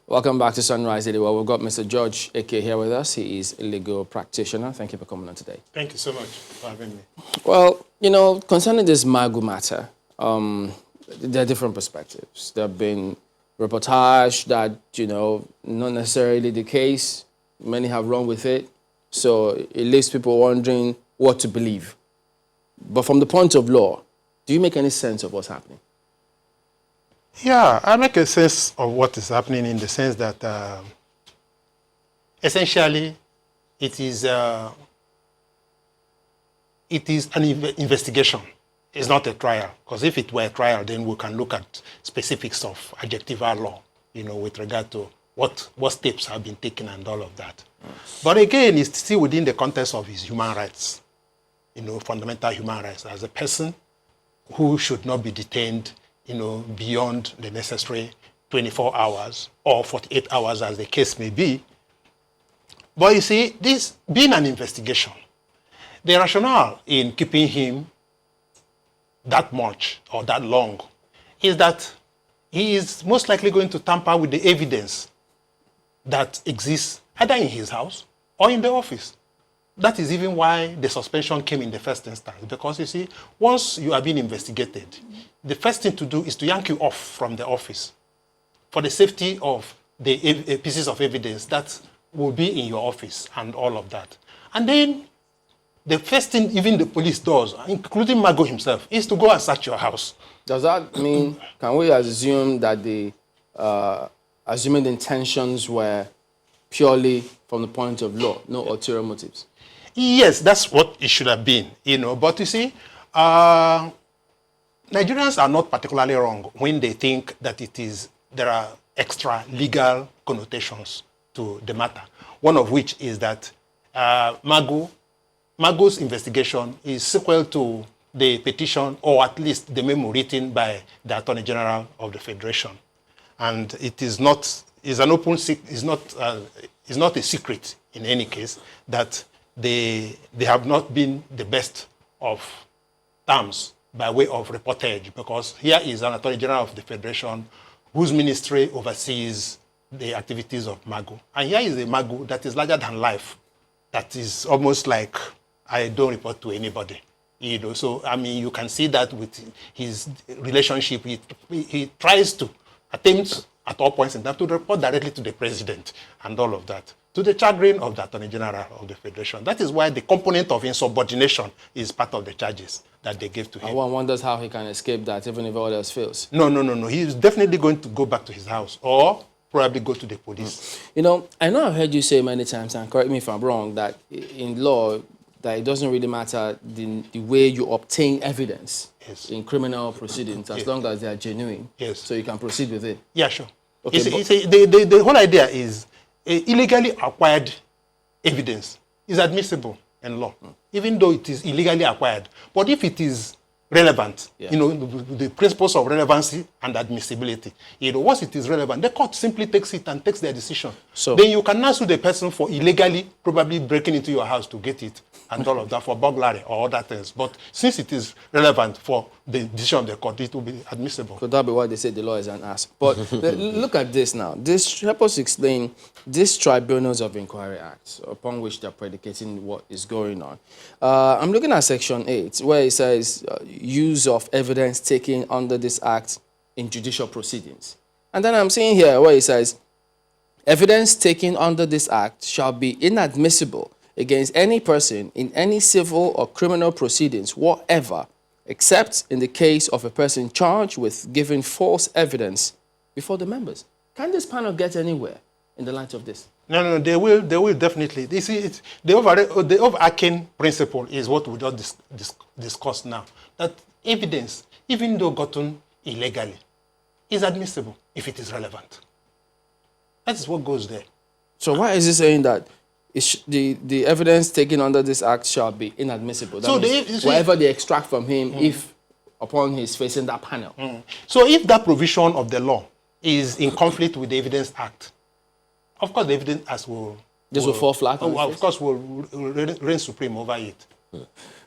Welcome back to Sunrise Daily. Well, we've got Mr. George Eke here with us. He is a legal practitioner. Thank you for coming on today. Thank you so much for having me. Well, concerning this Magu matter, there are different perspectives. There have been reportage that, not necessarily the case. Many have run with it. So it leaves people wondering what to believe. But from the point of law, do you make any sense of what's happening? Yeah, I make a sense of what is happening in the sense that essentially it is an investigation. It's not a trial, because if it were a trial, then we can look at specifics of adjectival law, with regard to what steps have been taken and all of that. But again, it's still within the context of his human rights, fundamental human rights as a person who should not be detained beyond the necessary 24 hours or 48 hours as the case may be. But you see, this being an investigation, the rationale in keeping him that much or that long is that he is most likely going to tamper with the evidence that exists either in his house or in the office. That is even why the suspension came in the first instance, because you see, once you are being investigated, the first thing to do is to yank you off from the office for the safety of the pieces of evidence that will be in your office and all of that. And then the first thing even the police does, including Mago himself, is to go and search your house. Does that mean, can we assume that the assuming the intentions were purely from the point of law, no ulterior motives? Yes, that's what it should have been, But you see, Nigerians are not particularly wrong when they think that there are extra legal connotations to the matter. One of which is that Mago's investigation is sequel to the petition, or at least the memo written by the Attorney General of the Federation, and it is not a secret in any case that they have not been the best of terms by way of reportage, because here is an Attorney General of the Federation whose ministry oversees the activities of Mago. And here is a Mago that is larger than life, that is almost like, I don't report to anybody. So, you can see that with his relationship, he tries to attempt at all points in time to report directly to the president and all of that, to the chagrin of the Attorney General of the Federation. That is why the component of insubordination is part of the charges that they gave to him. One wonders how he can escape that, even if all else fails. No. He is definitely going to go back to his house or probably go to the police. I know I've heard you say many times, and correct me if I'm wrong, that in law, that it doesn't really matter the way you obtain evidence in criminal proceedings, as long as they are genuine. Yes. So you can proceed with it. Yeah, sure. Okay, the whole idea is illegally acquired evidence is admissible in law, even though it is illegally acquired. But if it is relevant, the principles of relevancy and admissibility, once it is relevant, the court simply takes it and takes their decision. So then you can now sue the person for illegally probably breaking into your house to get it and all of that, for burglary or other things. But since it is relevant for the decision of the court, it will be admissible. Could that be why they say the law is an ass? But look at this now. Help us explain this Tribunals of Inquiry Act, upon which they're predicating what is going on. I'm looking at Section 8, where it says use of evidence taken under this act in judicial proceedings. And then I'm seeing here where it says evidence taken under this act shall be inadmissible against any person in any civil or criminal proceedings whatever, except in the case of a person charged with giving false evidence before the members. Can this panel get anywhere in the light of this? No, they will definitely. You see, the overarching principle is what we just discussed now, that evidence, even though gotten illegally, is admissible if it is relevant. That is what goes there. So why is it saying that the evidence taken under this act shall be inadmissible? That means whatever they extract from him, if upon his facing that panel. So if that provision of the law is in conflict with the Evidence Act, of course the Evidence Act will fall flat. Of course, will reign supreme over it.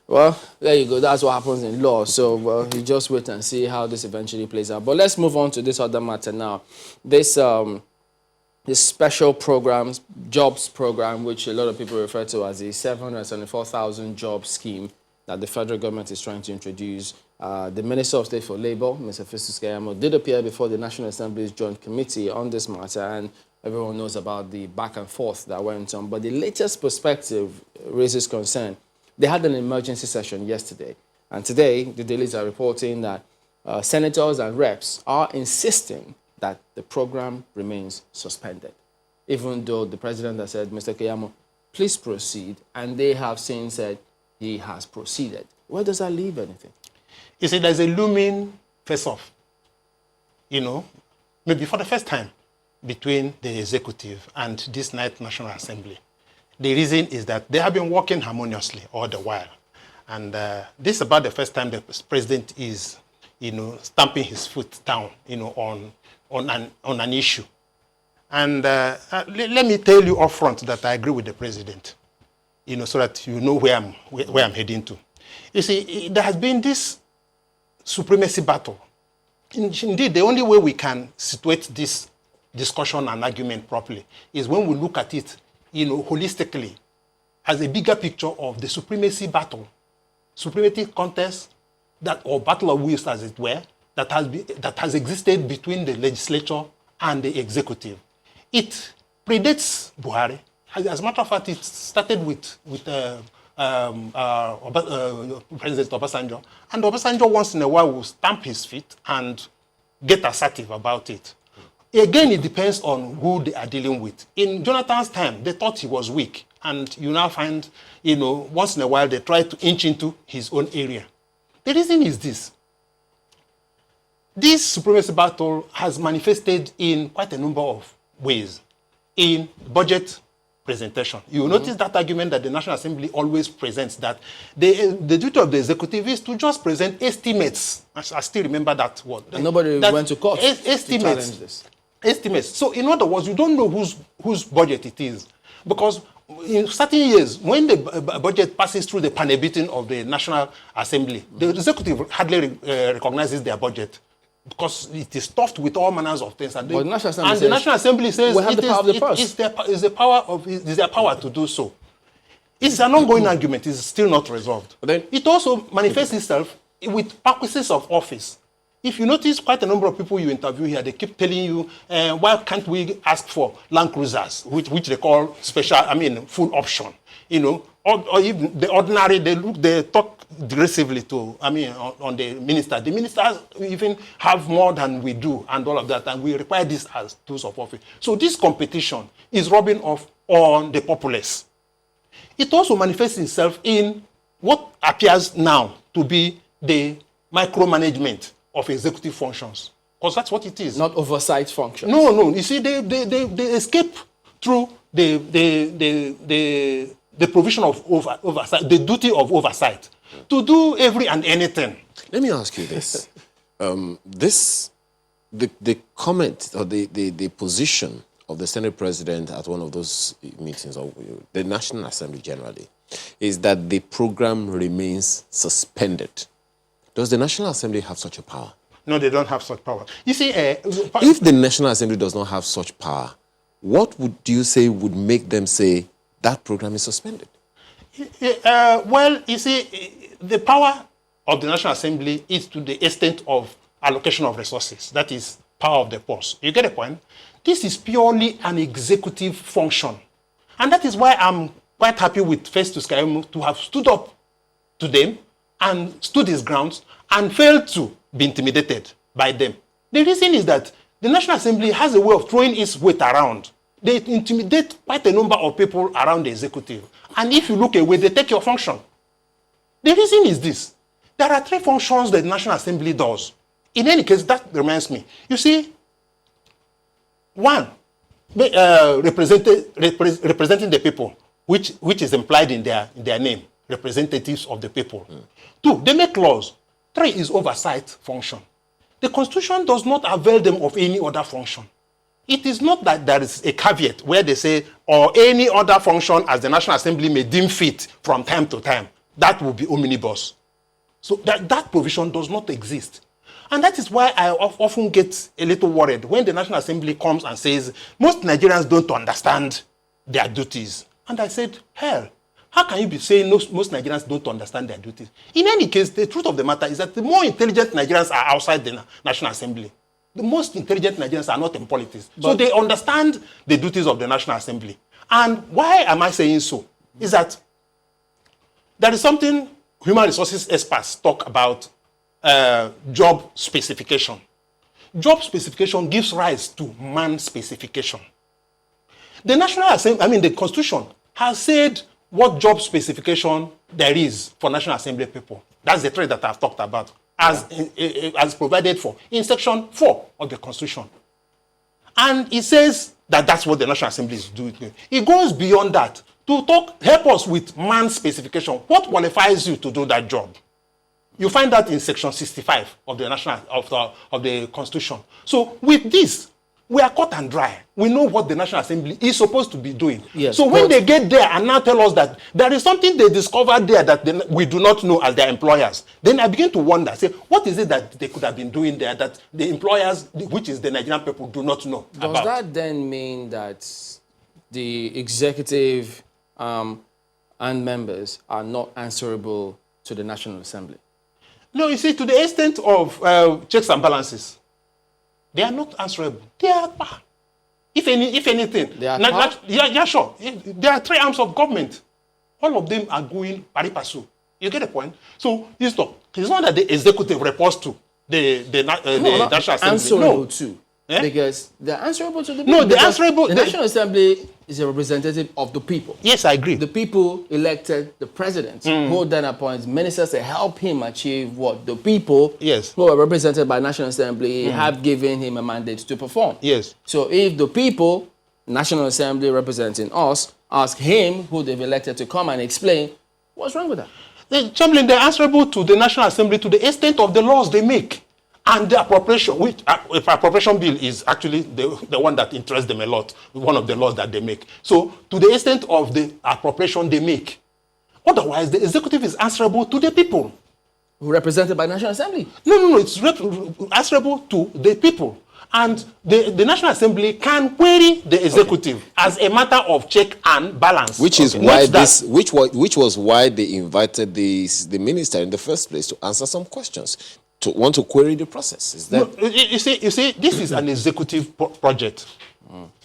Well, there you go. That's what happens in law. So you just wait and see how this eventually plays out. But let's move on to this other matter now. This this special programs, jobs program, which a lot of people refer to as the 774,000 job scheme that the federal government is trying to introduce. The Minister of State for Labour, Mr. Festus Keyamo, did appear before the National Assembly's Joint Committee on this matter, and everyone knows about the back and forth that went on. But the latest perspective raises concern. They had an emergency session yesterday, and today the dailies are reporting that senators and reps are insisting that the program remains suspended, even though the president has said, Mr. Keyamo, please proceed, and they have since said he has proceeded. Where does that leave anything? You see, there's a looming face-off, maybe for the first time between the executive and this night National Assembly. The reason is that they have been working harmoniously all the while. And this is about the first time the president is, stamping his foot down, on an issue. And let me tell you up front that I agree with the president, so that you know where I'm heading to. You see, there has been this supremacy battle. Indeed, the only way we can situate this discussion and argument properly is when we look at it, holistically, as a bigger picture of the supremacy battle, supremacy contest, or battle of wills, as it were, that has existed between the legislature and the executive. It predates Buhari. As a matter of fact, it started with President Obasanjo, and Obasanjo once in a while will stamp his feet and get assertive about it. Again, it depends on who they are dealing with. In Jonathan's time, they thought he was weak, and you now find, once in a while they try to inch into his own area. The reason is this. This supremacy battle has manifested in quite a number of ways. In budget presentation, you will notice that argument that the National Assembly always presents, that the duty of the executive is to just present estimates. I still remember that word. And nobody went to court estimates, to challenge this. Estimates. So in other words, you don't know whose budget it is. Because in certain years, when the budget passes through the panel-beating of the National Assembly, the executive hardly recognizes their budget, because it is stuffed with all manners of things. And the National Assembly says it's their power to do so. It's an ongoing argument. It's still not resolved. But then it also manifests itself with practices of office. If you notice, quite a number of people you interview here, they keep telling you, why can't we ask for Land Cruisers, which they call full option, or even the ordinary, they talk aggressively on the minister. The ministers even have more than we do and all of that, and we require this as tools of office. So this competition is rubbing off on the populace. It also manifests itself in what appears now to be the micromanagement of executive functions, because that's what it is. Not oversight functions. No. You see, they escape through the provision of oversight, the duty of oversight, to do every and anything. Let me ask you this: the comment or the position of the Senate President at one of those meetings, or the National Assembly generally, is that the program remains suspended. Does the National Assembly have such a power? No, they don't have such power. You see, if the National Assembly does not have such power, what would you say would make them say that program is suspended? Well, you see, the power of the National Assembly is to the extent of allocation of resources. That is power of the purse. You get the point? This is purely an executive function. And that is why I'm quite happy with Festus Keyamo to have stood up to them and stood his grounds and failed to be intimidated by them. The reason is that the National Assembly has a way of throwing its weight around. They intimidate quite a number of people around the executive. And if you look away, they take your function. The reason is this. There are three functions that the National Assembly does. In any case, that reminds me. You see, one, representing the people, which is implied in their name, representatives of the people. Two, they make laws. Three is oversight function. The Constitution does not avail them of any other function. It is not that there is a caveat where they say, or any other function as the National Assembly may deem fit from time to time. That will be omnibus. So that provision does not exist. And that is why I often get a little worried when the National Assembly comes and says, most Nigerians don't understand their duties. And I said, hell, how can you be saying most Nigerians don't understand their duties? In any case, the truth of the matter is that the more intelligent Nigerians are outside the National Assembly. The most intelligent Nigerians are not in politics. So they understand the duties of the National Assembly. And why am I saying so? Is that there is something human resources experts talk about, job specification. Job specification gives rise to man specification. The National Assembly, the Constitution has said what job specification there is for National Assembly people. That's the trait that I've talked about, as provided for in Section 4 of the Constitution. And it says that that's what the National Assembly is doing. It goes beyond that to help us with man specification. What qualifies you to do that job? You find that in Section 65 of the of the Constitution. So with this, we are cut and dry. We know what the National Assembly is supposed to be doing. Yes, so when they get there and now tell us that there is something they discovered there that we do not know as their employers, then I begin to wonder, say, what is it that they could have been doing there that the employers, which is the Nigerian people, do not know about? Does that then mean that the executive and members are not answerable to the National Assembly? No, you see, to the extent of checks and balances, they are not answerable. They are, if anything, they are sure. There are 3 arms of government. All of them are going pari passu. You get the point? So it's not that the executive reports to the National Assembly. Answerable to. Eh? Because they're answerable to the people. No, they're answerable. The National Assembly is a representative of the people. Yes, I agree. The people elected the president, who then appoints ministers to help him achieve what the people who are represented by National Assembly have given him a mandate to perform. Yes. So if the people, National Assembly representing us, ask him who they've elected to come and explain, what's wrong with that? Chamberlain, they're answerable to the National Assembly to the extent of the laws they make. And the appropriation, which appropriation bill is actually the one that interests them a lot, one of the laws that they make. So, to the extent of the appropriation they make. Otherwise, the executive is answerable to the people. Represented by National Assembly? No, it's answerable to the people. And the National Assembly can query the executive as a matter of check and balance. Which is why which was why they invited the minister in the first place to answer some questions. To want to query the process. Is that you see, this is an executive project.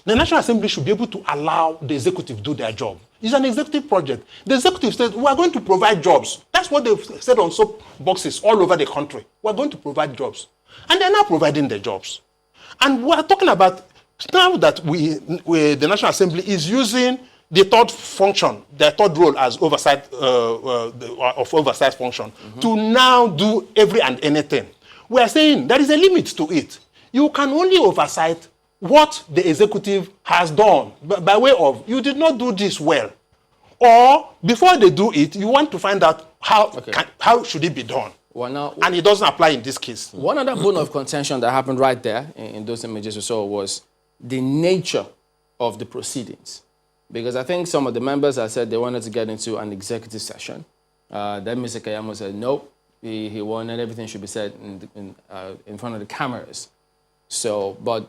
The National Assembly should be able to allow the executive to do their job. It's an executive project. The executive says, we are going to provide jobs. That's what they've said on soap boxes all over the country. We are going to provide jobs. And they're now providing the jobs. And we are talking about, now that the National Assembly is using the third function, the third role as oversight of oversight function, to now do every and anything. We are saying there is a limit to it. You can only oversight what the executive has done by way of, you did not do this well. Or before they do it, you want to find out how should it be done. Well, now, and it doesn't apply in this case. One other bone of contention that happened right there in those images we saw was the nature of the proceedings. Because I think some of the members have said they wanted to get into an executive session. Then Mr. Kayamo said, nope, he wanted everything should be said in front of the cameras. So, but,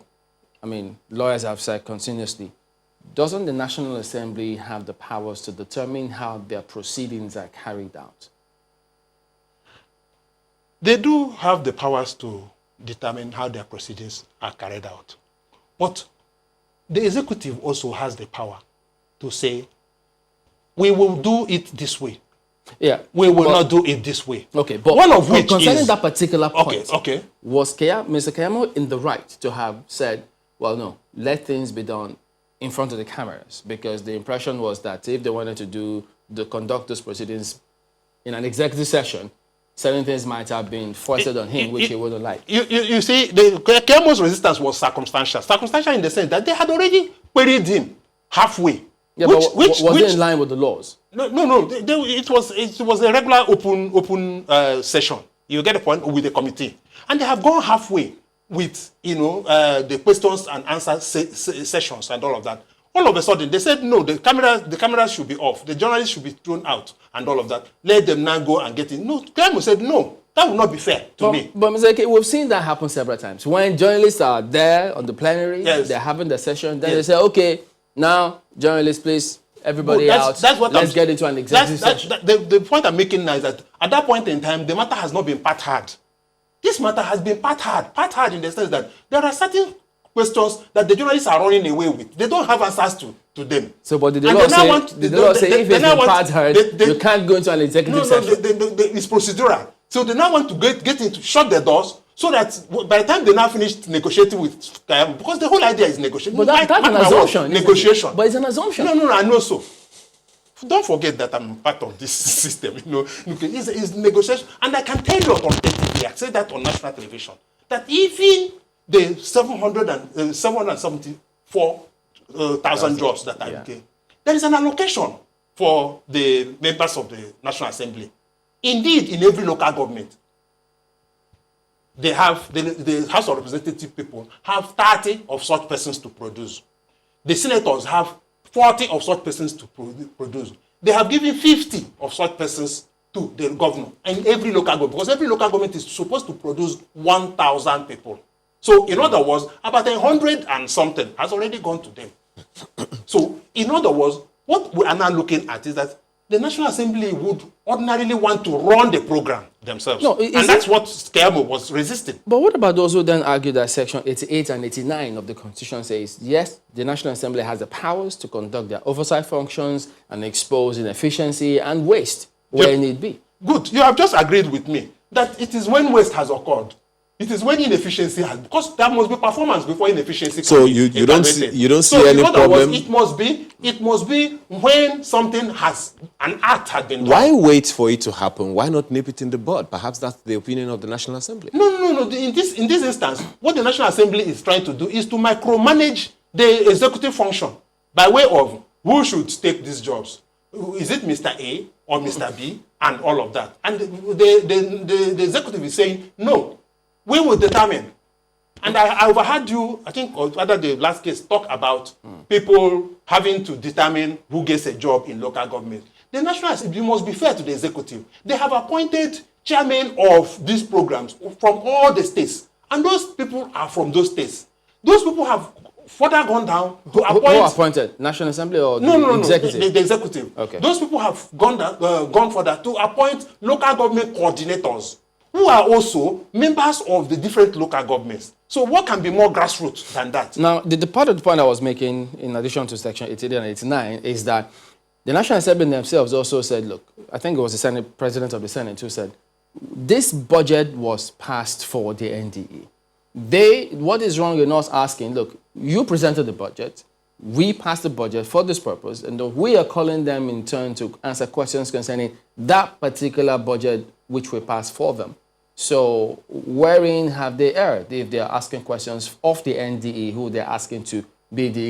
lawyers have said continuously, doesn't the National Assembly have the powers to determine how their proceedings are carried out? They do have the powers to determine how their proceedings are carried out. But the executive also has the power to say, we will do it this way. Yeah. We will not do it this way. Okay, but one of which concerning is that particular point, was Mr. Kayamo in the right to have said, well, no, let things be done in front of the cameras? Because the impression was that if they wanted to conduct those proceedings in an executive session, certain things might have been foisted on him, which he wouldn't like. You see, Kayamo's resistance was circumstantial. Circumstantial in the sense that they had already queried him halfway. Yeah, was it in line with the laws? No. It was a regular open session. You get the point, with the committee, and they have gone halfway with the questions and answer sessions and all of that. All of a sudden, they said no. The cameras should be off. The journalists should be thrown out and all of that. Let them now go and get in. No, Kayamo said no. That would not be fair to me. But Mr. Eke, we've seen that happen several times. When journalists are there on the plenary, Yes. they're having the session, then Yes. they say, okay, now, journalists, please, everybody out, let's get into an executive session. The point I'm making now is that at that point in time, the matter has not been part hard. This matter has been part hard in the sense that there are certain questions that the journalists are running away with. They don't have answers to them. So, but did the And law they now say, want- did the law say if it's been part hard, they- you can't go into an executive session? It's procedural. So they now want to get into, shut the doors, so that by the time they now finish negotiating with, because the whole idea is negotiation. But that's an assumption. isn't it? Negotiation. But it's an assumption. No, I know so. Don't forget that I'm part of this system. It's negotiation. And I can tell you authoritatively, I said that on national television, that even the 774,000 jobs that are okay, there is an allocation for the members of the National Assembly. Indeed, in every local government, they have, the House of Representative people have 30 of such persons to produce. The senators have 40 of such persons to produce. They have given 50 of such persons to the governor in every local government, because every local government is supposed to produce 1,000 people. So, in other words, about 100 and something has already gone to them. So, in other words, what we are now looking at is that the National Assembly would ordinarily want to run the program themselves. No, and that's what Skemo was resisting. But what about those who then argue that Section 88 and 89 of the Constitution says, yes, the National Assembly has the powers to conduct their oversight functions and expose inefficiency and waste where need be? Good. You have just agreed with me that it is when waste has occurred. It is when inefficiency has, because there must be performance before inefficiency. So you don't see any problem. It must be when something has, an act had been done. Why wait for it to happen? Why not nip it in the bud? Perhaps that's the opinion of the National Assembly. No. In this instance, what the National Assembly is trying to do is to micromanage the executive function by way of who should take these jobs. Is it Mr. A or Mr. B and all of that? And the executive is saying, no, we will determine. And I overheard you, I think, or rather the last case, talk about people having to determine who gets a job in local government. The National Assembly must be fair to the executive. They have appointed chairmen of these programs from all the states. And those people are from those states. Those people have further gone down to appoint... Who appointed? National Assembly or the executive? The executive. Okay. Those people have gone further to appoint local government coordinators who are also members of the different local governments. So what can be more grassroots than that? Now, the part of the point I was making, in addition to Section 88 and 89, is that the National Assembly themselves also said, look, I think it was the Senate, President of the Senate who said, this budget was passed for the NDE. What is wrong in us asking, look, you presented the budget, we passed the budget for this purpose, and we are calling them in turn to answer questions concerning that particular budget which we passed for them. So wherein have they erred if they are asking questions of the NDE, who they're asking to be the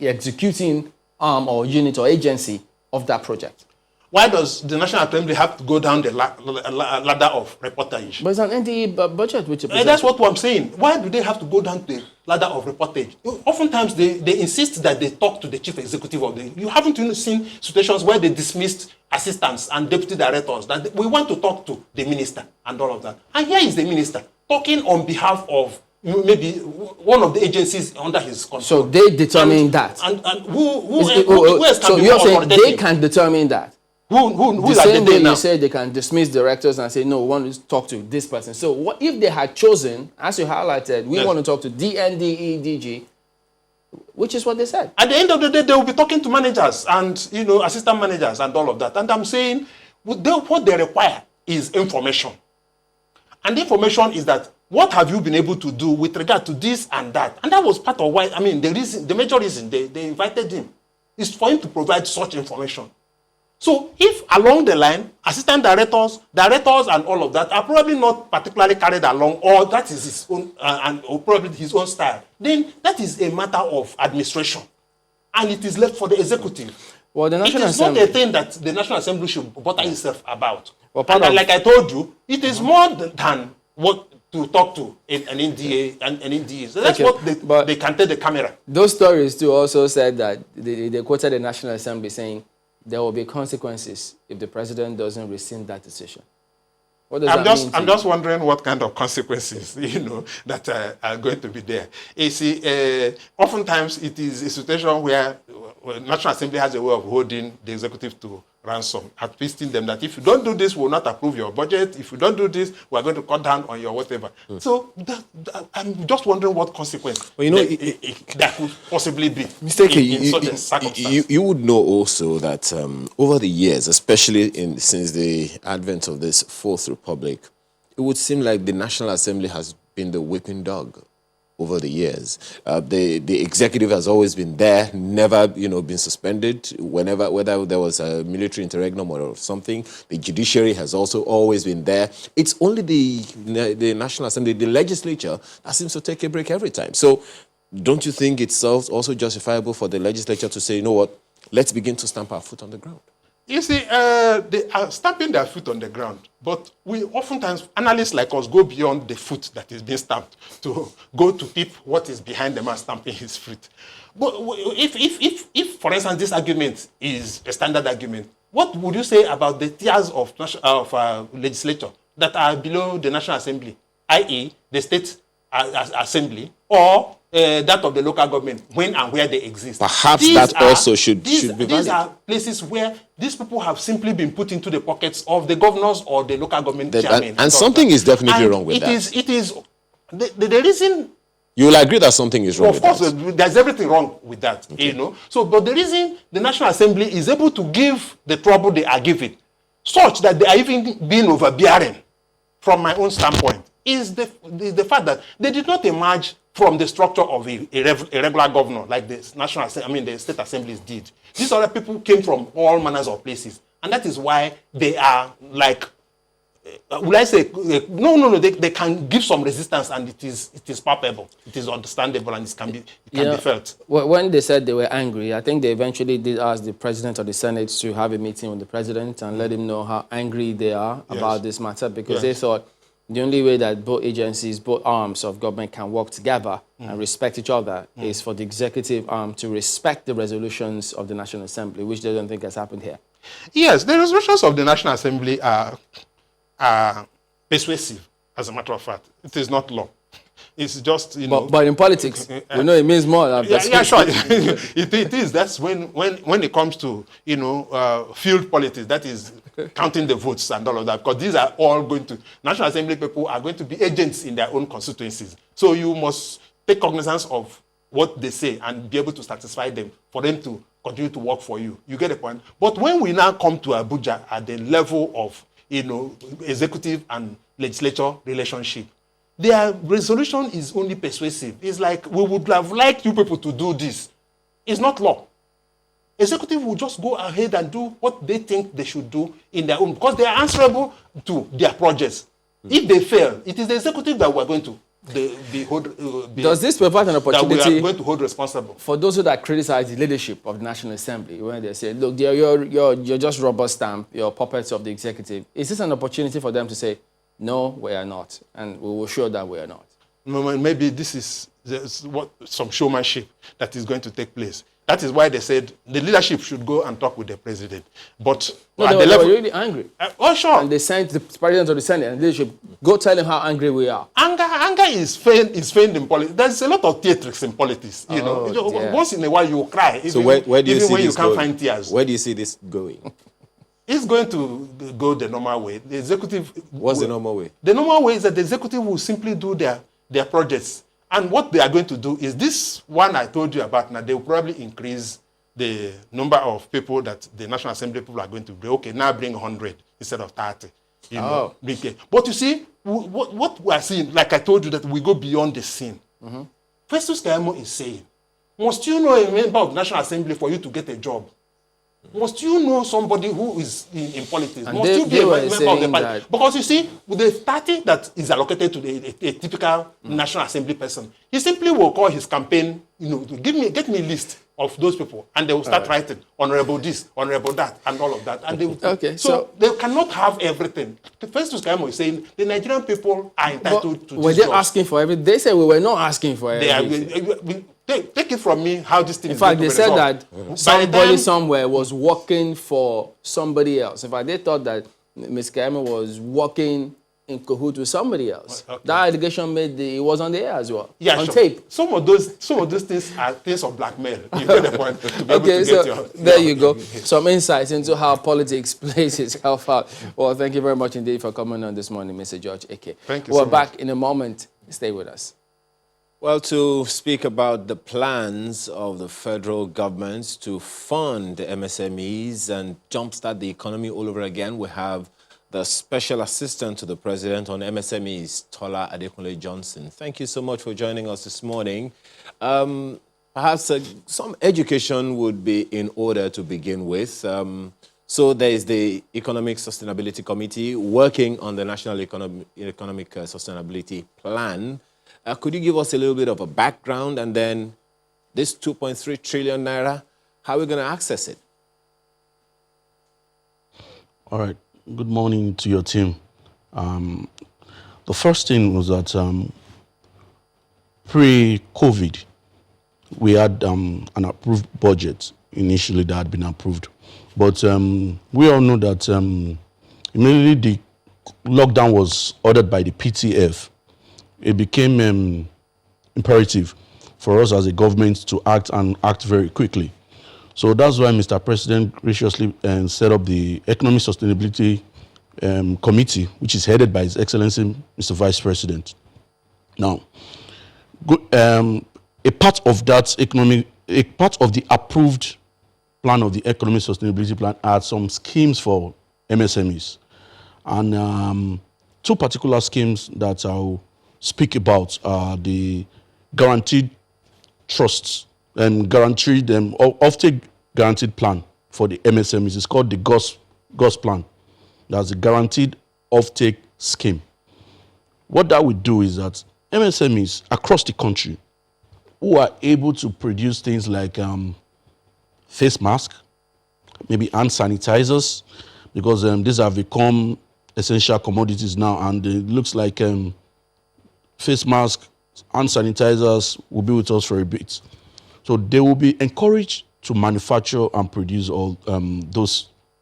executing arm or unit or agency of that project? Why does the National Assembly have to go down the ladder of reportage? But it's an NDE budget which is... That's what I'm saying. Why do they have to go down the ladder of reportage? Oftentimes, they insist that they talk to the chief executive of the... You haven't seen situations where they dismissed assistants and deputy directors, that we want to talk to the minister and all of that. And here is the minister talking on behalf of maybe one of the agencies under his control. So they determine that. And who else can so be you're more saying they authoritative? can determine that? Who The are same they way now? you say they can dismiss directors and say, no, we want to talk to this person. So what if they had chosen, as you highlighted, we want to talk to DNDE, DG, which is what they said. At the end of the day, they will be talking to managers and, assistant managers and all of that. And I'm saying what they require is information. And the information is that, what have you been able to do with regard to this and that? And that was part of why, the major reason they invited him is for him to provide such information. So if along the line, assistant directors and all of that are probably not particularly carried along, or that is his own, or probably his own style, then that is a matter of administration. And it is left for the executive. Well, the National It is Assembly... not a thing that the National Assembly should bother itself about. Well, like I told you, it is more than what to talk to an NDA and an NDA. So that's what they can tell the camera. Those stories too also said that they quoted the National Assembly saying there will be consequences if the president doesn't rescind that decision. What does that mean? I'm just wondering what kind of consequences, that are going to be there. You see, oftentimes it is a situation where National Assembly has a way of holding the executive to ransom, at twisting them that if you don't do this, we'll not approve your budget. If you don't do this, we're going to cut down on your whatever. So I'm just wondering what consequence that could possibly be in certain circumstances. You would know also that over the years, especially since the advent of this Fourth Republic, it would seem like the National Assembly has been the whipping dog over the years. The executive has always been there, never been suspended whether there was a military interregnum or something. The judiciary has also always been there. It's only the National Assembly, the legislature, that seems to take a break every time. So don't you think it's also justifiable for the legislature to say, you know what, let's begin to stamp our foot on the ground? You see, they are stamping their foot on the ground, but we oftentimes, analysts like us, go beyond the foot that is being stamped to go to peep what is behind the man stamping his foot. But if for instance, this argument is a standard argument, what would you say about the tiers of legislature that are below the National Assembly, i.e. the State Assembly, or that of the local government, when and where they exist? Perhaps that also should be valid. These are places where these people have simply been put into the pockets of the governors or the local government chairmen. And something is definitely wrong with that. It is the reason. You will agree that something is wrong with that. Of course, there's everything wrong with that, So, but the reason the National Assembly is able to give the trouble they are giving, such that they are even being overbearing, from my own standpoint, is the fact that they did not emerge from the structure of a regular governor like the the state assemblies did. These other people came from all manners of places, and that is why they are like, will I say, no, they can give some resistance, and it is palpable, it is understandable, and it can be felt. When they said they were angry, I think they eventually did ask the president of the Senate to have a meeting with the president and let him know how angry they are about this matter, because they thought the only way that both agencies, both arms of government can work together and respect each other is for the executive arm to respect the resolutions of the National Assembly, which they don't think has happened here. Yes, the resolutions of the National Assembly are persuasive, as a matter of fact. It is not law. It's just, But in politics, we know it means more than sure. it is. That's when it comes to, field politics, that is counting the votes and all of that, because these are all going to, National Assembly people are going to be agents in their own constituencies. So you must take cognizance of what they say and be able to satisfy them for them to continue to work for you. You get the point? But when we now come to Abuja at the level of, executive and legislature relationship, their resolution is only persuasive. It's like, we would have liked you people to do this. It's not law. Executive will just go ahead and do what they think they should do in their own, because they are answerable to their projects. If they fail, it is the executive that we are going to Does this provide an opportunity that we are going to hold responsible for those who that criticize the leadership of the National Assembly when they say, look, you're just rubber stamp, you're puppets of the executive? Is this an opportunity for them to say, no, we are not, and we will show that we are not? Maybe this is some showmanship that is going to take place. That is why they said the leadership should go and talk with the president. But at the level, they were really angry. Sure. And they sent the president of the Senate and leadership, go tell him how angry we are. Anger is feigned in politics. There's a lot of theatrics in politics. Once in a while you cry. So where do you see when this you can't going? find tears. Where do you see this going? It's going to go the normal way. The executive. What's the normal way? The normal way is that the executive will simply do their projects. And what they are going to do is this one I told you about now, they will probably increase the number of people that the National Assembly people are going to bring. Okay, now bring 100 instead of 30. But you see, what we are seeing, like I told you, that we go beyond the scene. Festus Keyamo is saying, must you know a member of the National Assembly for you to get a job? Must you know somebody who is in politics? And must you be a member of the party? that... Because you see, with the party that is allocated to a typical National Assembly person, he simply will call his campaign, get me a list of those people, and they will start writing honorable this, honorable that, and all of that. And they will, so they cannot have everything. The Festus Keyamo is saying the Nigerian people are entitled to this. Were they asking for everything? They said we were not asking for everything. Take it from me how this thing in is fact, going they to said resolve. that somebody somewhere was working for somebody else. In fact, they thought that Ms. Keyamo was working in cahoots with somebody else. Okay. That allegation it was on the air as well. Yeah, on sure. tape. Some of those things are things of blackmail. You get the point. To be able Okay, to so get there you go. Some insights into how politics plays itself out. Well, thank you very much indeed for coming on this morning, Mr. George Eke. Thank you We're so much. back in a moment. Stay with us. Well, to speak about the plans of the federal government to fund the MSMEs and jumpstart the economy all over again, we have the Special Assistant to the President on MSMEs, Tola Adekunle Johnson. Thank you so much for joining us this morning. Perhaps some education would be in order to begin with. So there is the Economic Sustainability Committee working on the National Economic Sustainability Plan. Could you give us a little bit of a background, and then this 2.3 trillion naira, how are we going to access it? All right. Good morning to your team. The first thing was that pre-COVID, we had an approved budget initially that had been approved. But we all know that immediately the lockdown was ordered by the PTF. It became imperative for us as a government to act and act very quickly. So that's why Mr. President graciously set up the Economic Sustainability Committee, which is headed by His Excellency, Mr. Vice President. Now, a part of the approved plan of the Economic Sustainability Plan are some schemes for MSMEs. And two particular schemes that I'll speak about are the guaranteed trusts and guaranteed offtake guaranteed plan for the MSMEs. It's called the GOS plan. That's the guaranteed offtake scheme. What that would do is that MSMEs across the country who are able to produce things like face masks, maybe hand sanitizers, because these have become essential commodities now, and it looks like face masks, hand sanitizers will be with us for a bit. So they will be encouraged to manufacture and produce all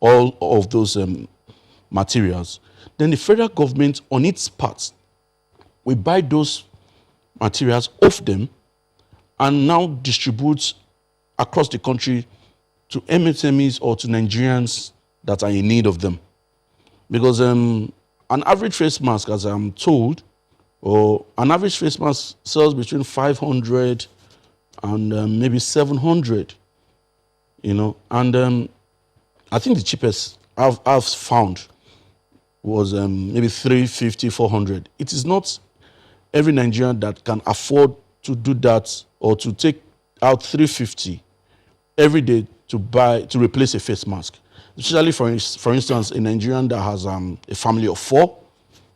of those materials. Then the federal government, on its part, will buy those materials off them and now distribute across the country to MSMEs or to Nigerians that are in need of them. Because an average face mask, as I'm told, or an average face mask sells between 500 and maybe 700, and I think the cheapest I've found was maybe 350, 400. It is not every Nigerian that can afford to do that or to take out 350 every day to replace a face mask. Especially for instance, a Nigerian that has a family of 4.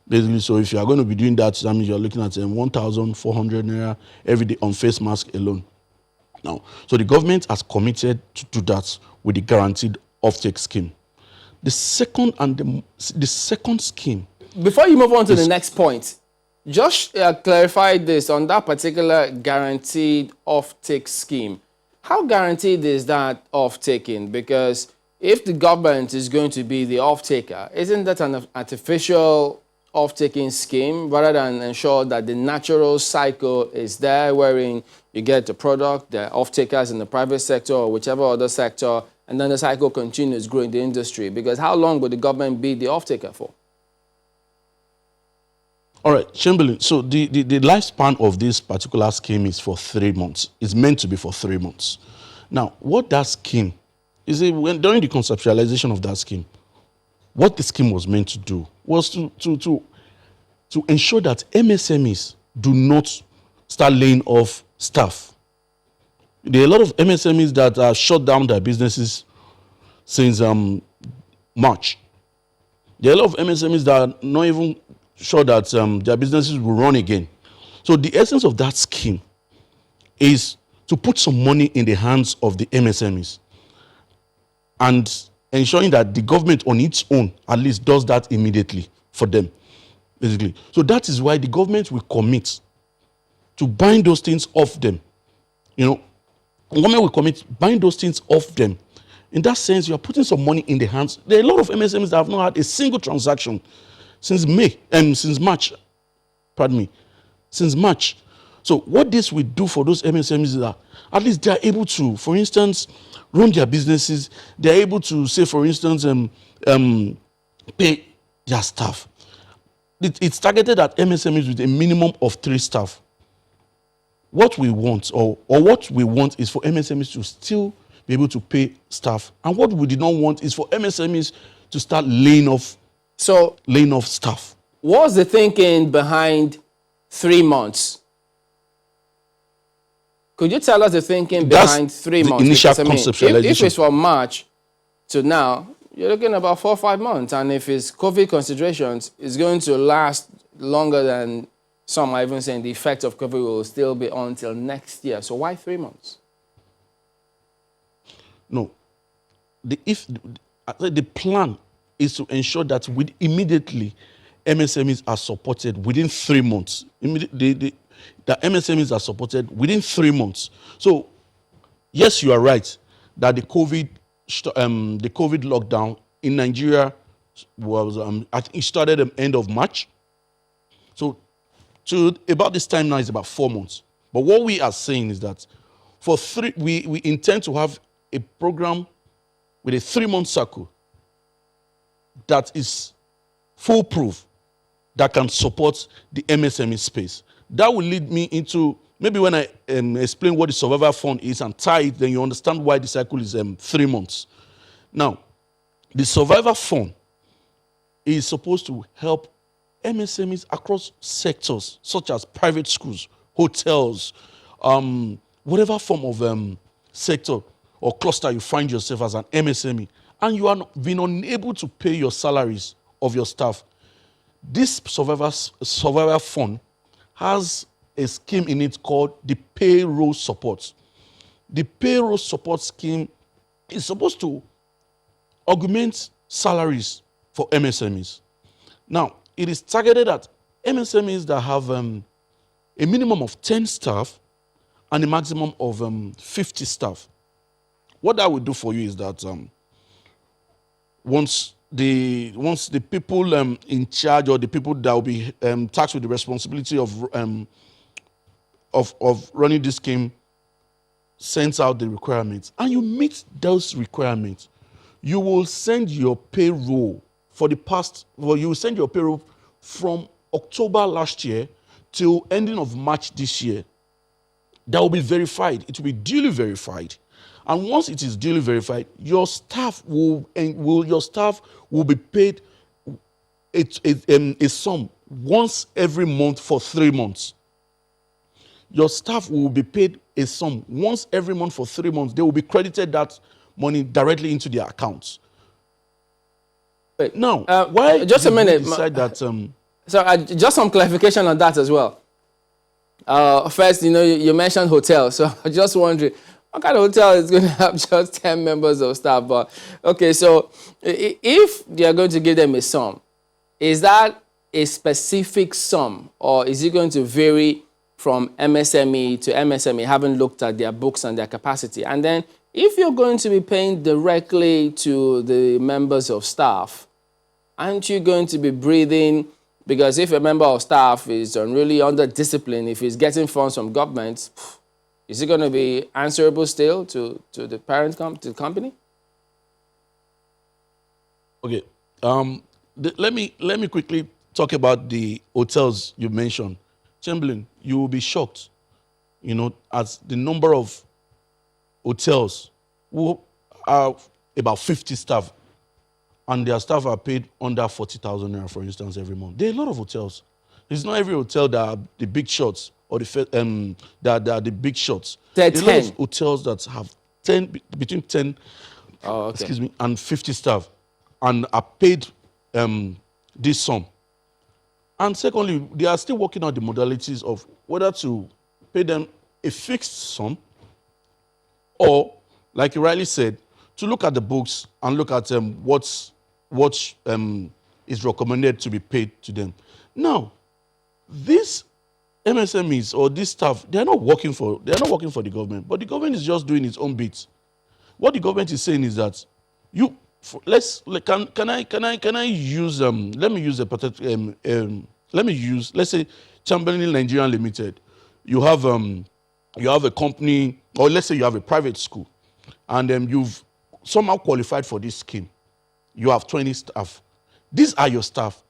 Basically, so if you are going to be doing that, that means you're looking at 1,400 naira every day on face mask alone. Now, so the government has committed to do that with the guaranteed offtake scheme. The second scheme. Before you move on to the next point, just clarify this on that particular guaranteed offtake scheme. How guaranteed is that off-taking? Because if the government is going to be the off-taker, isn't that an artificial off-taking scheme rather than ensure that the natural cycle is there wherein you get the product, the off-takers in the private sector or whichever other sector, and then the cycle continues growing the industry? Because how long would the government be the off-taker for? All right, Chamberlain. So the lifespan of this particular scheme is for 3 months. It's meant to be for 3 months. Now, what that scheme is, during the conceptualization of that scheme, what the scheme was meant to do was to ensure that MSMEs do not start laying off staff. There are a lot of MSMEs that have shut down their businesses since March. There are a lot of MSMEs that are not even sure that their businesses will run again. So the essence of that scheme is to put some money in the hands of the MSMEs and ensuring that the government on its own at least does that immediately for them, basically. So that is why the government will commit to buying those things off them. The government will commit buying those things off them. In that sense, you are putting some money in the hands. There are a lot of MSMEs that have not had a single transaction since March, pardon me, since March. So what this will do for those MSMEs is that at least they are able to, for instance, run their businesses. They are able to, say, for instance, pay their staff. It's targeted at MSMEs with a minimum of 3 staff. What we want, or what we want, is for MSMEs to still be able to pay staff. And what we did not want is for MSMEs to start laying off staff. What's the thinking behind 3 months? Could you tell us the thinking behind 3 months? The initial Because, conceptualization. if it's from March to now, you're looking at about 4 or 5 months. And if it's COVID considerations, it's going to last longer than some are even saying the effect of COVID will still be on until next year. So why 3 months? No. The plan is to ensure that immediately MSMEs are supported within 3 months. The MSMEs are supported within 3 months. So, yes, you are right that the COVID lockdown in Nigeria was, I think it started at the end of March. So, to about this time now is about 4 months. But what we are saying is that we intend to have a program with a 3-month cycle that is foolproof, that can support the MSME space. That will lead me into, maybe when I explain what the survival fund is and tie it, then you understand why the cycle is 3 months. Now, the survival fund is supposed to help MSMEs across sectors, such as private schools, hotels, whatever form of sector or cluster you find yourself as an MSME, and you are being unable to pay your salaries of your staff. This survival fund has a scheme in it called the Payroll Support. The Payroll Support scheme is supposed to augment salaries for MSMEs. Now, it is targeted at MSMEs that have a minimum of 10 staff and a maximum of 50 staff. What that will do for you is that once the people in charge, or the people that will be tasked with the responsibility of running this scheme, sends out the requirements, and you meet those requirements, you will send your payroll you will send your payroll from October last year till ending of March this year. That will be verified. It will be duly verified. And once it is duly verified, your staff will be paid a sum once every month for 3 months. Your staff will be paid a sum once every month for 3 months. They will be credited that money directly into their accounts. Wait, now, why just a minute. Decide that? So just some clarification on that as well. First, you mentioned hotels, so I'm just wondering, what kind of hotel is going to have just 10 members of staff? But okay, so if they are going to give them a sum, is that a specific sum, or is it going to vary from MSME to MSME, having looked at their books and their capacity? And then, if you're going to be paying directly to the members of staff, aren't you going to be breathing? Because if a member of staff is really under discipline, if he's getting funds from government, is it going to be answerable still to the parent to the company? Okay. Let me quickly talk about the hotels you mentioned. Chamberlain, you will be shocked, at the number of hotels who are about 50 staff, and their staff are paid under 40,000 naira, for instance, every month. There are a lot of hotels. It's not every hotel that are the big shots, or that are the big shots. There are a 10 lot of hotels that have between 10 and 50 staff, and are paid this sum. And secondly, they are still working out the modalities of whether to pay them a fixed sum, or, like you rightly said, to look at the books and look at what is recommended to be paid to them. Now, these MSMEs or this staff, they are not working for the government, but the government is just doing its own bit. What the government is saying is that Can I use let me use a let me use, let's say, Chamberlain Nigerian Limited. You have a company, or let's say you have a private school, and you've somehow qualified for this scheme. You have 20 staff. These are your staff.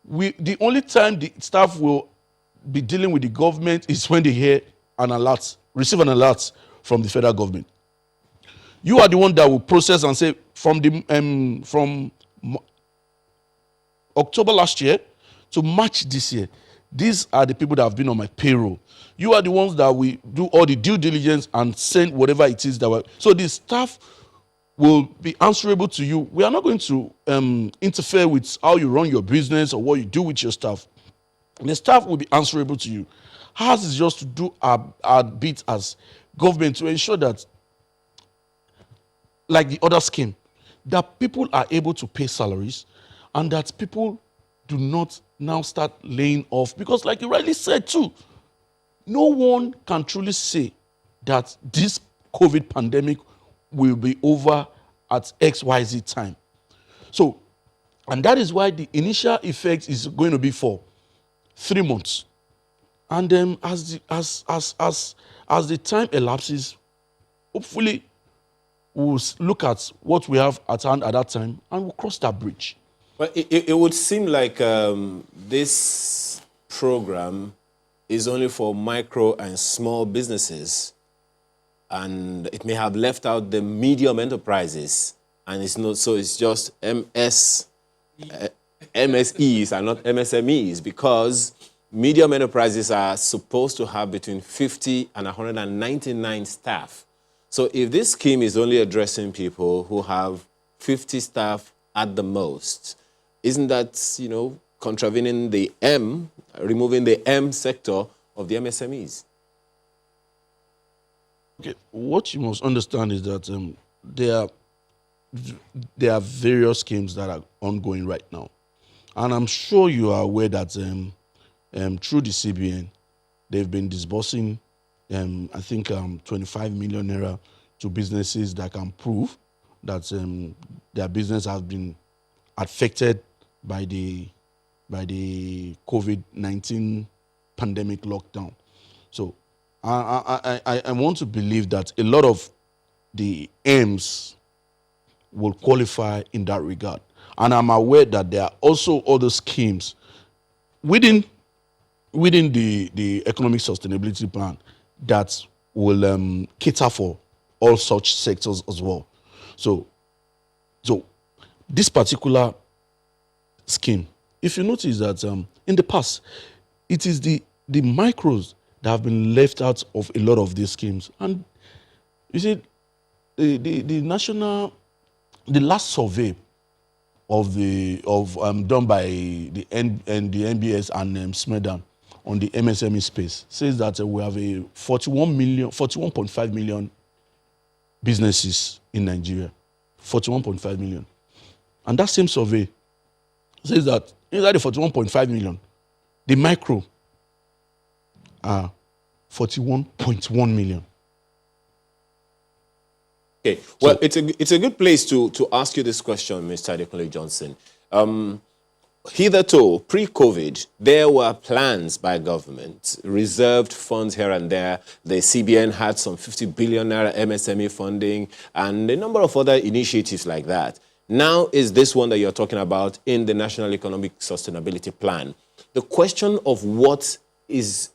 The only time the staff will be dealing with the government is when they hear an alert, receive an alert from the federal government. You are the one that will process and say, from October last year to March this year, these are the people that have been on my payroll. You are the ones that will do all the due diligence and send whatever it is that were. So the staff will be answerable to you. We are not going to interfere with how you run your business or what you do with your staff. The staff will be answerable to you. Ours is just to do our bit as government to ensure that, like the other scheme, that people are able to pay salaries and that people do not now start laying off. Because like you rightly said too, no one can truly say that this COVID pandemic will be over at XYZ time. So, and that is why the initial effect is going to be for 3 months. And then as the time elapses, hopefully we'll look at what we have at hand at that time and we'll cross that bridge. But it would seem like this program is only for micro and small businesses, and it may have left out the medium enterprises, and it's not. So it's just MSEs and not MSMEs, because medium enterprises are supposed to have between 50 and 199 staff. So if this scheme is only addressing people who have 50 staff at the most, isn't that, contravening the removing the M sector of the MSMEs? Okay, what you must understand is that there are various schemes that are ongoing right now. And I'm sure you are aware that through the CBN, they've been disbursing, I think, 25 million naira to businesses that can prove that their business has been affected by the COVID-19 pandemic lockdown. So I want to believe that a lot of the aims will qualify in that regard. And I'm aware that there are also other schemes within the economic sustainability plan that will cater for all such sectors as well. So this particular scheme, if you notice that in the past, it is the micros that have been left out of a lot of these schemes. And you see, the last survey done by the NBS and SMEDAN on the MSME space says that we have a 41.5 million businesses in Nigeria. 41.5 million. And that same survey says that inside the 41.5 million, the micro are 41.1 million. Okay, well, it's a good place to ask you this question, Mr. Adekunle Johnson. Hitherto, pre-COVID, there were plans by government, reserved funds here and there. The CBN had some 50 billion naira MSME funding and a number of other initiatives like that. Now is this one that you're talking about in the National Economic Sustainability Plan. The question of what is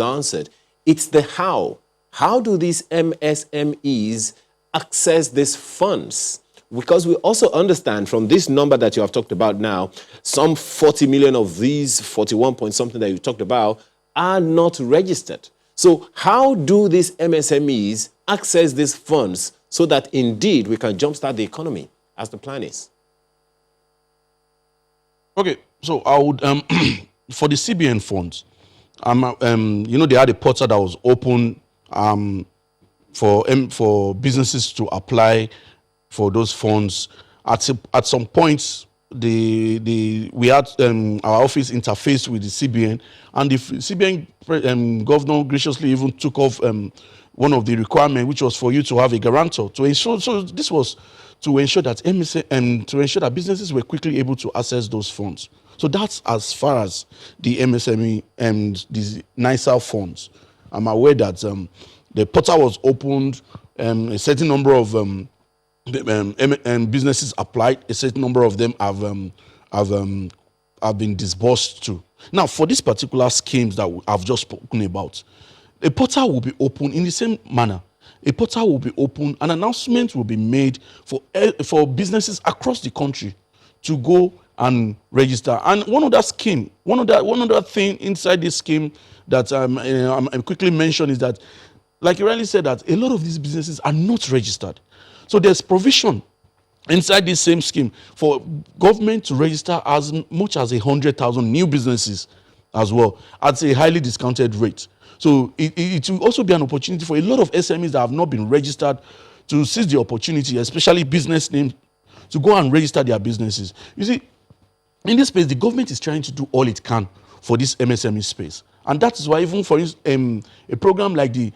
answered. It's the how. How do these MSMEs access these funds? Because we also understand from this number that you have talked about now, some 40 million of these 41 point something that you talked about are not registered. So how do these MSMEs access these funds so that indeed we can jumpstart the economy as the plan is? Okay, so I would, for the CBN funds, they had a portal that was open for businesses to apply for those funds. At some points, we had our office interfaced with the CBN, and the CBN governor graciously even took off one of the requirements, which was for you to have a guarantor to ensure. So this was to ensure that to ensure that businesses were quickly able to access those funds. So that's as far as the MSME and the NISA funds. I'm aware that the portal was opened, a certain number of businesses applied, a certain number of them have been disbursed to. Now, for these particular schemes that I've just spoken about, a portal will be open in the same manner. A portal will be open, an announcement will be made for businesses across the country to go and register. And one other thing inside this scheme that I'm quickly mention is that, like you rightly said, that a lot of these businesses are not registered. So there's provision inside this same scheme for government to register as much as 100,000 new businesses as well at a highly discounted rate. So it will also be an opportunity for a lot of SMEs that have not been registered to seize the opportunity, especially business names, to go and register their businesses. You see, in this space, the government is trying to do all it can for this MSME space. And that is why even for a program like the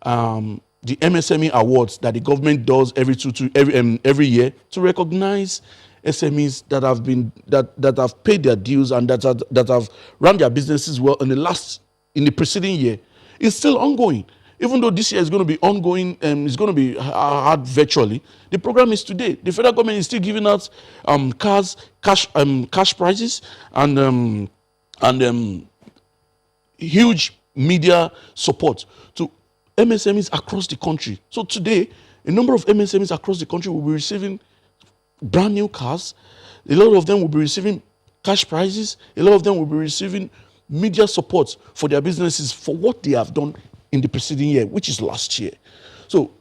MSME Awards that the government does every year to recognize SMEs that have paid their dues and that have run their businesses well in the preceding year, is still ongoing. Even though this year is going to be ongoing and it's going to be hard virtually, the program is today. The federal government is still giving out cash prizes and huge media support to MSMEs across the country. So today, a number of MSMEs across the country will be receiving brand new cars. A lot of them will be receiving cash prizes. A lot of them will be receiving media support for their businesses for what they have done in the preceding year, which is last year. So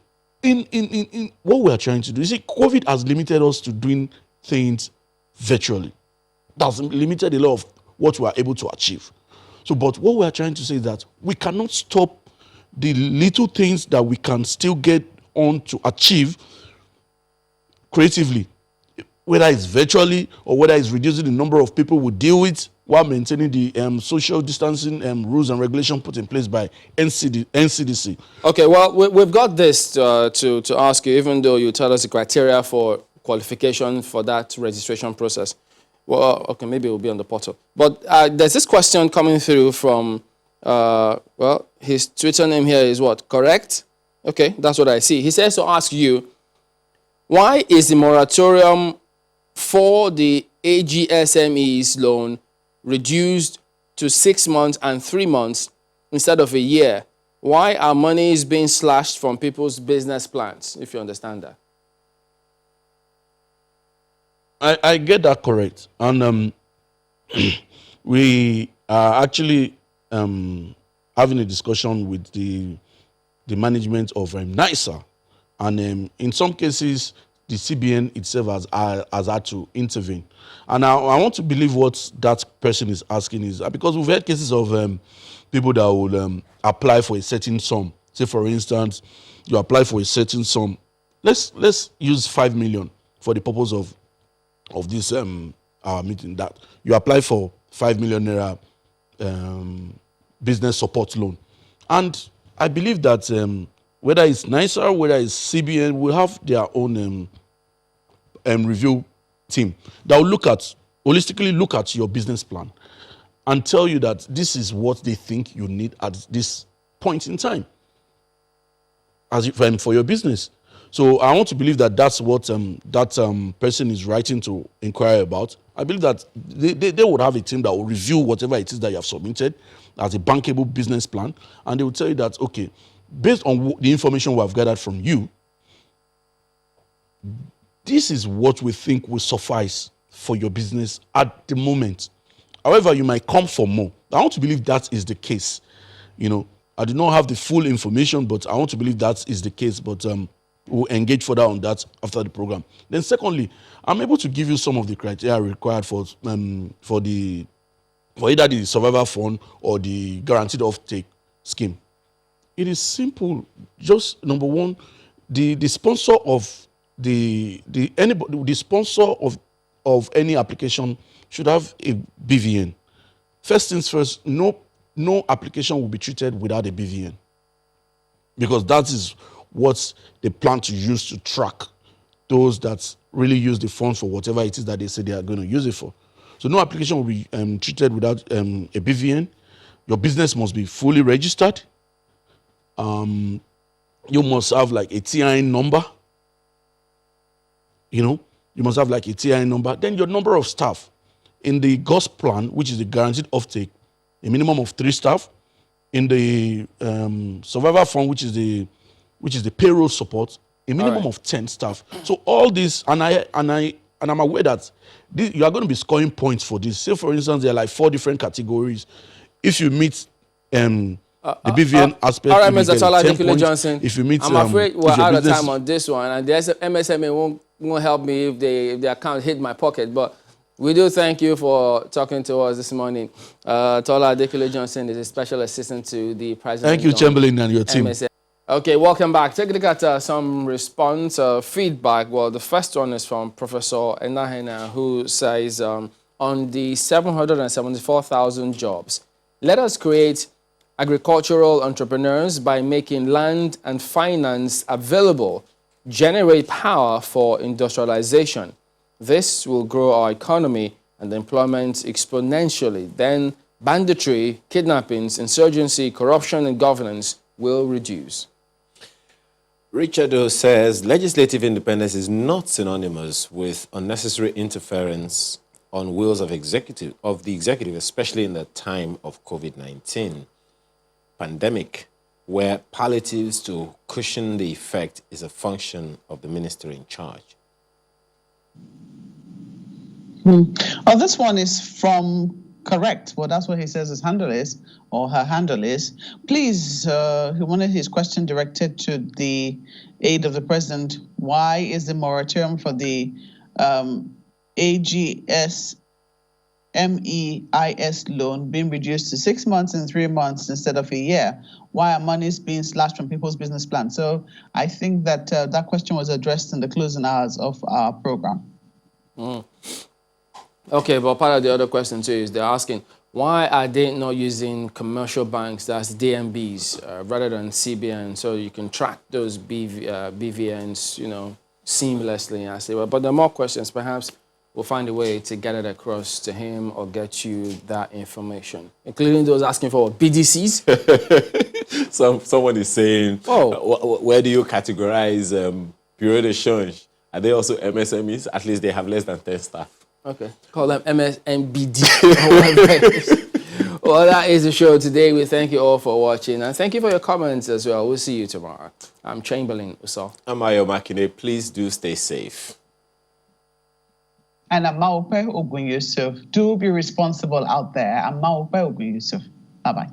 in what we are trying to do, you see, COVID has limited us to doing things virtually. That's limited a lot of what we are able to achieve. So, but what we are trying to say is that we cannot stop the little things that we can still get on to achieve creatively, whether it's virtually or whether it's reducing the number of people we deal with while maintaining the social distancing rules and regulations put in place by NCDC. Okay, well, we've got this to ask you, even though you tell us the criteria for qualification for that registration process. Well, okay, maybe it will be on the portal. But there's this question coming through from, well, his Twitter name here is what? Correct? Okay, that's what I see. He says to ask you, why is the moratorium for the AGSMEs loan reduced to 6 months and 3 months instead of a year? Why are monies being slashed from people's business plans, if you understand that? I get that correct. And we are actually having a discussion with the management of NISA. And in some cases, the CBN itself has had to intervene. And I want to believe what that person is asking is, because we've had cases of people that will apply for a certain sum. Say, for instance, you apply for a certain sum. Let's use 5 million for the purpose of this our meeting. That you apply for 5 million naira business support loan. And I believe that whether it's NISA, whether it's CBN, will have their own review team that will holistically look at your business plan and tell you that this is what they think you need at this point in time as for your business. So I want to believe that that's what that person is writing to inquire about. I believe that they would have a team that will review whatever it is that you have submitted as a bankable business plan, and they will tell you that, okay, based on the information we have gathered from you, this is what we think will suffice for your business at the moment. However, you might come for more. I want to believe that is the case. You know, I do not have the full information, but I want to believe that is the case. But we'll engage further on that after the program. Then secondly, I'm able to give you some of the criteria required for either the survivor fund or the guaranteed uptake scheme. It is simple. Just number one, the sponsor of the sponsor of any application should have a BVN. First things first, no application will be treated without a BVN. because that is what they plan to use to track those that really use the funds for whatever it is that they say they are going to use it for. So no application will be treated without a BVN. Your business must be fully registered. You must have like a TIN number. You must have like a TIN number. Then your number of staff. In the GOS plan, which is the guaranteed offtake, a minimum of 3 staff. In the survivor fund, which is the payroll support, a minimum of 10 staff. So all this, and I'm aware that you are going to be scoring points for this. Say, for instance, there are like 4 different categories. If you meet the BVN aspect, all right, you Mr. get Tola 10 Dekule points. Johnson, If you meet, I'm afraid we're if your out of business- time on this one, and the MSME won't help me if the account hit my pocket. But we do thank you for talking to us this morning. Tola Dekule Johnson is a special assistant to the president. Thank you, on Chamberlain, and your team. MSME. Okay, welcome back. Take a look at some response, feedback. Well, the first one is from Professor Enahena, who says, on the 774,000 jobs, let us create agricultural entrepreneurs by making land and finance available, generate power for industrialization. This will grow our economy and employment exponentially. Then banditry, kidnappings, insurgency, corruption, and governance will reduce. Richard O says legislative independence is not synonymous with unnecessary interference on wheels of the executive, especially in the time of COVID-19 pandemic, where palliatives to cushion the effect is a function of the minister in charge. Oh, this one is from Correct. Well, that's what he says his handle is, or her handle is. Please, he wanted his question directed to the aide of the president. Why is the moratorium for the AGS MEIS loan being reduced to 6 months and 3 months instead of a year? Why are monies being slashed from people's business plans? So I think that that question was addressed in the closing hours of our program. Okay, but part of the other question too is they're asking, why are they not using commercial banks, that's DMBs, rather than CBN, so you can track those BVNs, seamlessly as they were. But there are more questions. Perhaps we'll find a way to get it across to him or get you that information, including those asking for BDCs. Someone is saying, where do you categorize Bureau de Change? Are they also MSMEs? At least they have less than 10 staff. Okay, call them MSMBD. Well, that is the show today. We thank you all for watching, and thank you for your comments as well. We'll see you tomorrow. I'm Chamberlain Uso. I'm Ayo Makine. Please do stay safe. And I'm Maupe Ogun Yusuf. Do be responsible out there. I'm Maupe Ogun Yusuf. Bye-bye.